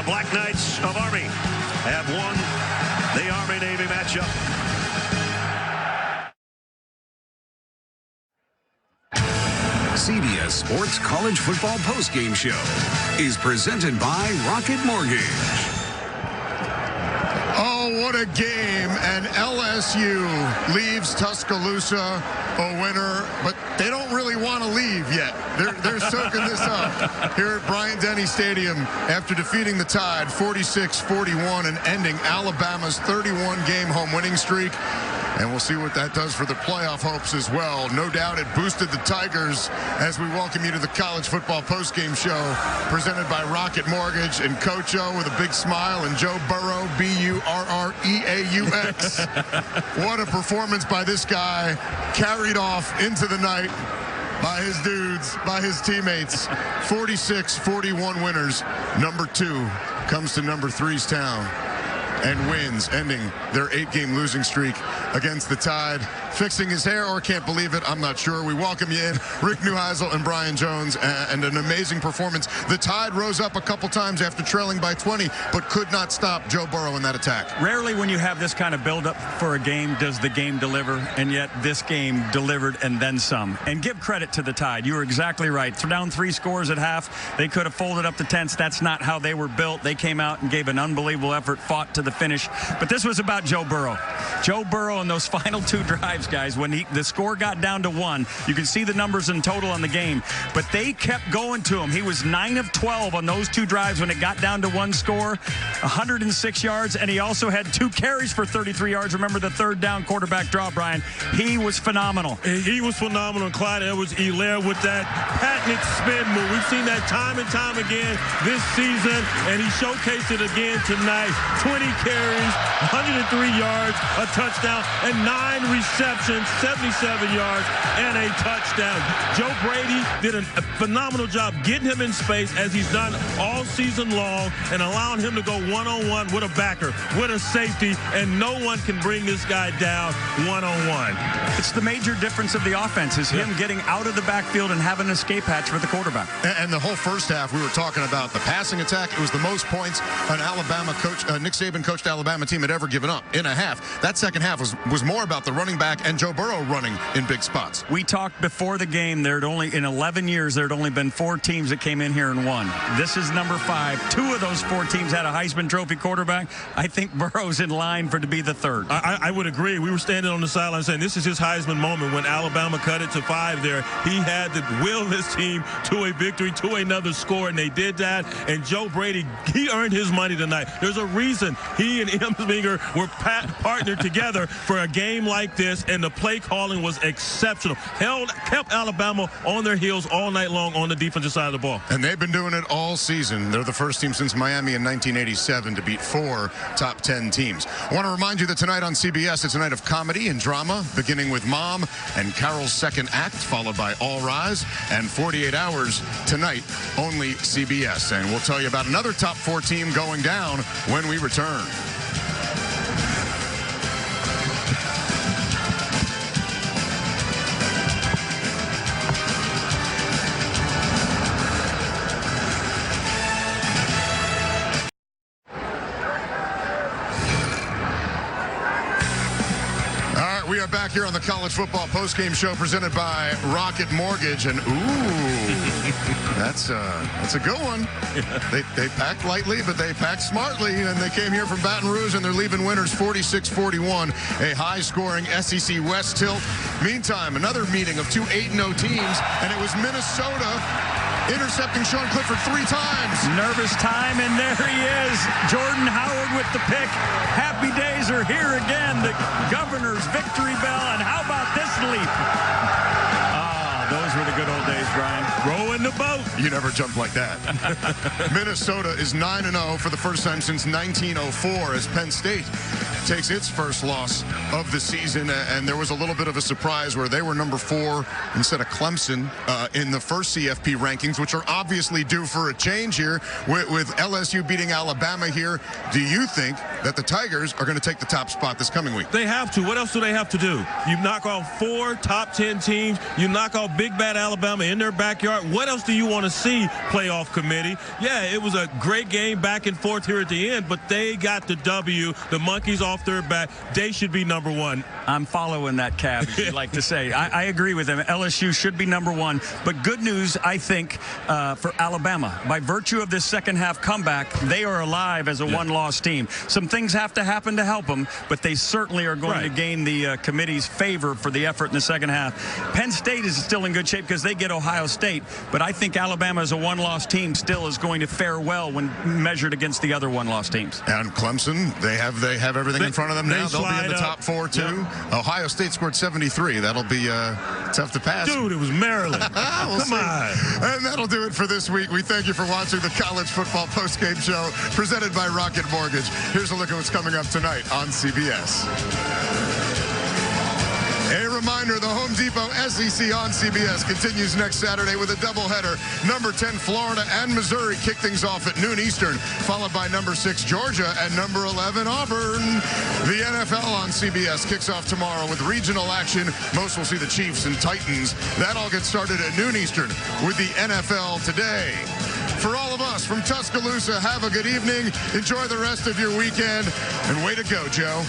The Black Knights of Army have won the Army-Navy matchup. CBS Sports College Football Postgame Show is presented by Rocket Mortgage. Oh, what a game. And LSU leaves Tuscaloosa a winner, but they don't really want to leave yet. They're soaking this up here at Bryant-Denny Stadium after defeating the Tide 46-41 and ending Alabama's 31-game home winning streak. And we'll see what that does for the playoff hopes as well. No doubt it boosted the Tigers as we welcome you to the College Football Postgame Show presented by Rocket Mortgage and Coach O with a big smile and Joe Burrow, B-U-R-R-E-A-U-X. What a performance by this guy, carried off into the night by his dudes, by his teammates. 46-41 winners. Number 2 comes to number 3's town and wins, ending their 8-game losing streak against the Tide. Fixing his hair, or can't believe it, I'm not sure. We welcome you in, Rick Neuheisel and Brian Jones, and an amazing performance. The Tide rose up a couple times after trailing by 20, but could not stop Joe Burrow in that attack. Rarely when you have this kind of build-up for a game does the game deliver, and yet this game delivered and then some. And give credit to the Tide. You were exactly right. Down 3 scores at half. They could have folded up the tents. That's not how they were built. They came out and gave an unbelievable effort, fought to the finish. But this was about Joe Burrow. Joe Burrow in those final 2 drives, guys, when the score got down to 1, you can see the numbers in total on the game, but they kept going to him. He was 9 of 12 on those 2 drives when it got down to 1 score, 106 yards, and he also had 2 carries for 33 yards. Remember the 3rd down quarterback draw, Brian. He was phenomenal. He was phenomenal. Clyde Edwards-Helaire with that patented spin move. We've seen that time and time again this season, and he showcased it again tonight. 20 carries, 103 yards, a touchdown, and 9 receptions, 77 yards, and a touchdown. Joe Brady did a phenomenal job getting him in space as he's done all season long and allowing him to go one-on-one with a backer, with a safety, and no one can bring this guy down one-on-one. It's the major difference of the offense is him getting out of the backfield and having an escape hatch for the quarterback. And the whole first half, we were talking about the passing attack. It was the most points an Alabama coach, Nick Saban coached Alabama team had ever given up in a half. That second half was more about the running back and Joe Burrow running in big spots. We talked before the game, in 11 years, there had only been 4 teams that came in here and won. This is number 5. 2 of those 4 teams had a Heisman Trophy quarterback. I think Burrow's in line to be the 3rd. I would agree. We were standing on the sideline saying this is his Heisman moment when Alabama cut it to 5 there. He had to will his team to a victory, to another score, and they did that. And Joe Brady, he earned his money tonight. There's a reason he and Emsminger were partnered together for a game like this, and the play calling was exceptional. Kept Alabama on their heels all night long on the defensive side of the ball. And they've been doing it all season. They're the first team since Miami in 1987 to beat 4 top 10 teams. I want to remind you that tonight on CBS, it's a night of comedy and drama, beginning with Mom and Carol's second act, followed by All Rise, and 48 Hours tonight, only CBS. And we'll tell you about another top 4 team going down when we return. We are back here on the College Football Postgame Show presented by Rocket Mortgage. And, that's a good one. They packed lightly, but they packed smartly. And they came here from Baton Rouge, and they're leaving winners 46-41. A high-scoring SEC West tilt. Meantime, another meeting of 2 8-0 teams, and it was Minnesota intercepting Sean Clifford 3 times. Nervous time, and there he is. Jordan Howard with the pick. Happy days are here again. The Governor's victory bell, and how about this leap? Those were the good old days, Brian. Rowing the boat. You never jumped like that. Minnesota is 9-0 for the first time since 1904 as Penn State takes its first loss of the season, and there was a little bit of a surprise where they were number 4 instead of Clemson in the first CFP rankings, which are obviously due for a change here with LSU beating Alabama here. Do you think that the Tigers are going to take the top spot this coming week. They have to. What else do they have to do? You knock off 4 top 10 teams. You knock off Big Bad Alabama in their backyard. What else do you want to see, playoff committee? Yeah, it was a great game back and forth here at the end, but they got the W. The monkeys off their back. They should be number 1. I'm following that, Cab, as you like to say. I agree with him. LSU should be number 1. But good news, I think, for Alabama. By virtue of this second-half comeback, they are alive as a one-loss team. Some things have to happen to help them, but they certainly are going to gain the committee's favor for the effort in the second half. Penn State is still in good shape because they get Ohio State, but I think Alabama as a one-loss team still is going to fare well when measured against the other one-loss teams. And Clemson, they have everything in front of them now. They'll be in the top 4 too. Yep. Ohio State scored 73. That'll be tough to pass. Dude, it was Maryland. Come on. And that'll do it for this week. We thank you for watching the College Football Postgame Show presented by Rocket Mortgage. Here's a look at what's coming up tonight on CBS. A reminder, the Home Depot SEC on CBS continues next Saturday with a doubleheader. Number 10, Florida and Missouri kick things off at noon Eastern, followed by number 6, Georgia, and number 11, Auburn. The NFL on CBS kicks off tomorrow with regional action. Most will see the Chiefs and Titans. That all gets started at noon Eastern with the NFL Today. For all of us from Tuscaloosa, have a good evening. Enjoy the rest of your weekend. And way to go, Joe.